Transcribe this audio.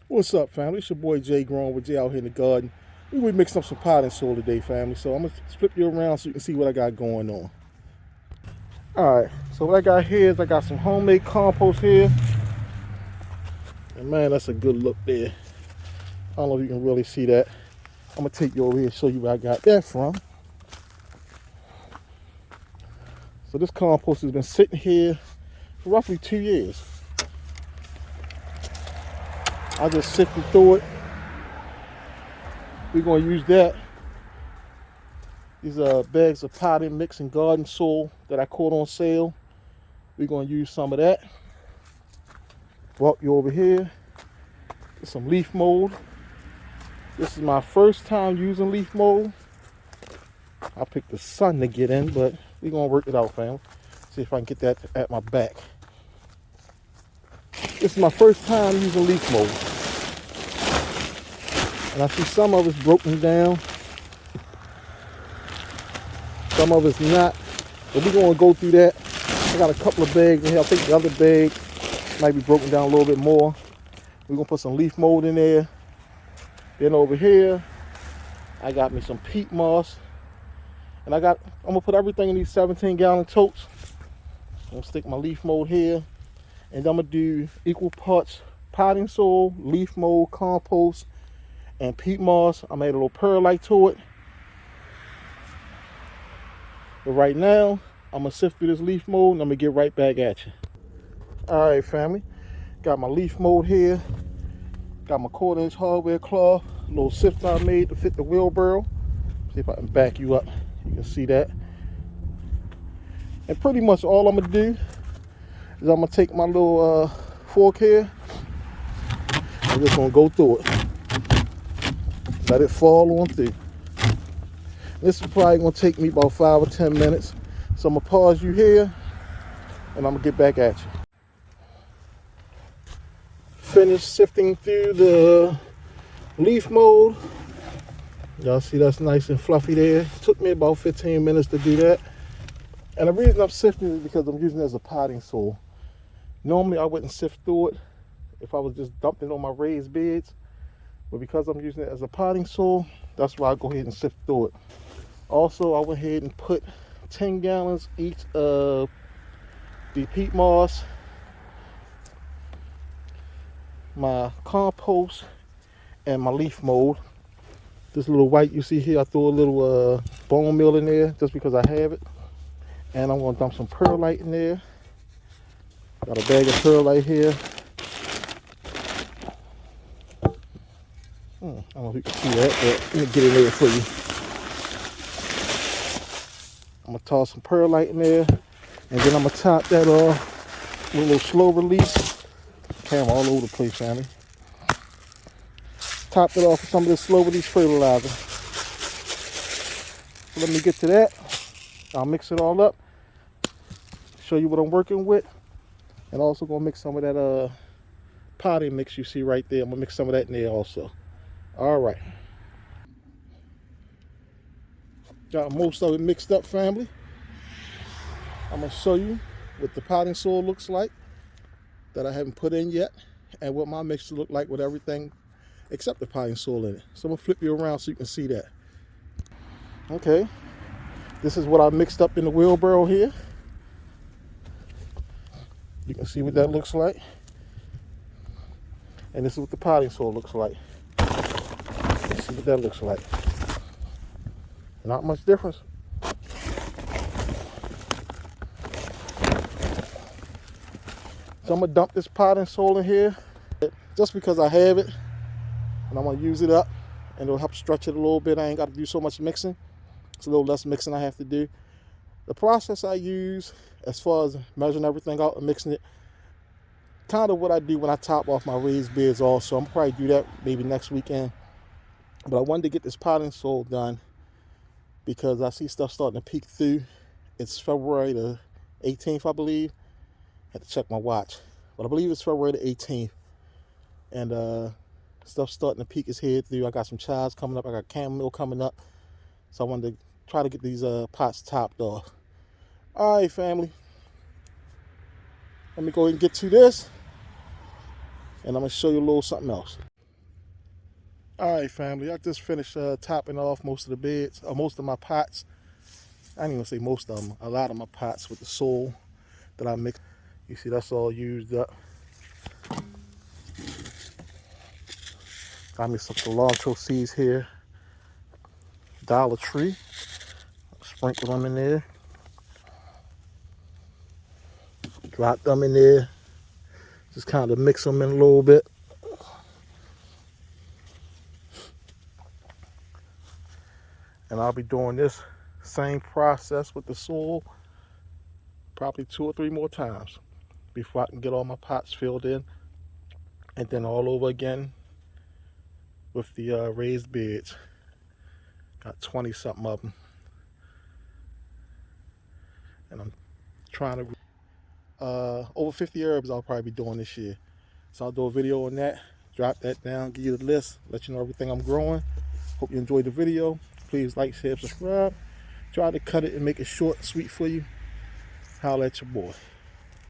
What's up, family? It's your boy Jay Grown with Jay out here in the garden. We mixing up some potting soil today, family. So I'm gonna flip you around so you can see what I got going on. All right. So what I got here is I got some homemade compost here, and man, that's a good look there. I don't know if you can really see that. I'm gonna take you over here and show you where I got that from. So this compost has been sitting here for roughly 2 years. I just sifted through it. We're gonna use that. These are bags of potting mix and garden soil that I caught on sale. We're gonna use some of that. Walk you over here. Get some leaf mold. This is my first time using leaf mold. I picked the sun to get in, but we're gonna work it out, fam. See if I can get that at my back. This is my first time using leaf mold. And I see some of it's broken down. Some of it's not. But we're gonna go through that. I got a couple of bags in here. I think the other bag might be broken down a little bit more. We're gonna put some leaf mold in there. Then over here, I got me some peat moss. And I'm gonna put everything in these 17-gallon totes. I'm gonna stick my leaf mold here. And I'm gonna do equal parts potting soil, leaf mold, compost, and peat moss. I made a little perlite to it. But right now, I'm gonna sift through this leaf mold and I'm gonna get right back at you. All right, family. Got my leaf mold here. Got my 1/4-inch hardware cloth. A little sifter I made to fit the wheelbarrow. See if I can back you up. You can see that. And pretty much all I'm gonna do is I'm gonna take my little fork here. I'm just gonna go through it. Let it fall on through. This is probably gonna take me about 5 or 10 minutes. So I'm gonna pause you here and I'm gonna get back at you. Finished sifting through the leaf mold. Y'all see that's nice and fluffy there. It took me about 15 minutes to do that. And the reason I'm sifting is because I'm using it as a potting soil. Normally I wouldn't sift through it if I was just dumping it on my raised beds. But because I'm using it as a potting soil, that's why I go ahead and sift through it. Also, I went ahead and put 10 gallons each of the peat moss, my compost, and my leaf mold. This little white you see here, I threw a little bone meal in there just because I have it. And I'm gonna dump some perlite in there. Got a bag of perlite here. I don't know if you can see that, but let me get in there for you. I'm gonna toss some perlite in there, and then I'm gonna top that off with a little slow release. Camera all over the place, family. Top it off with some of this slow release fertilizer. So let me get to that. I'll mix it all up, show you what I'm working with, and also gonna mix some of that potting mix you see right there. I'm gonna mix some of that in there also. All right. Got most of it mixed up, family. I'm gonna show you what the potting soil looks like that I haven't put in yet, and what my mixture look like with everything except the potting soil in it. So I'm gonna flip you around so you can see that. Okay, this is what I mixed up in the wheelbarrow here. You can see what that looks like. And this is what the potting soil looks like. Let's see what that looks like. Not much difference. So I'm gonna dump this potting soil in here just because I have it, and I'm gonna use it up, and it'll help stretch it a little bit. I ain't got to do so much mixing. It's a little less mixing I have to do. The process I use as far as measuring everything out and mixing it, kind of what I do when I top off my raised beds also. I'm probably do that maybe next weekend. But I wanted to get this potting soil done because I see stuff starting to peek through. It's February the 18th, I believe. I had to check my watch, but I believe it's February the 18th. And stuff's starting to peek its head through. I got some chives coming up. I got chamomile coming up. So I wanted to try to get these pots topped off. All right, family. Let me go ahead and get to this, and I'm gonna show you a little something else. All right, family, I just finished topping off most of the beds, or most of my pots. I didn't even say most of them, a lot of my pots with the soil that I mixed. You see, that's all used up. I mixed some cilantro seeds here, Dollar Tree. Sprinkle them in there. Drop them in there. Just kind of mix them in a little bit. And I'll be doing this same process with the soil probably 2 or 3 more times before I can get all my pots filled in. And then all over again with the raised beds. Got 20 something of them. And I'm trying to, over 50 herbs I'll probably be doing this year. So I'll do a video on that, drop that down, give you the list, let you know everything I'm growing. Hope you enjoyed the video. Please like, share, subscribe. Try to cut it and make it short and sweet for you. Holla at your boy.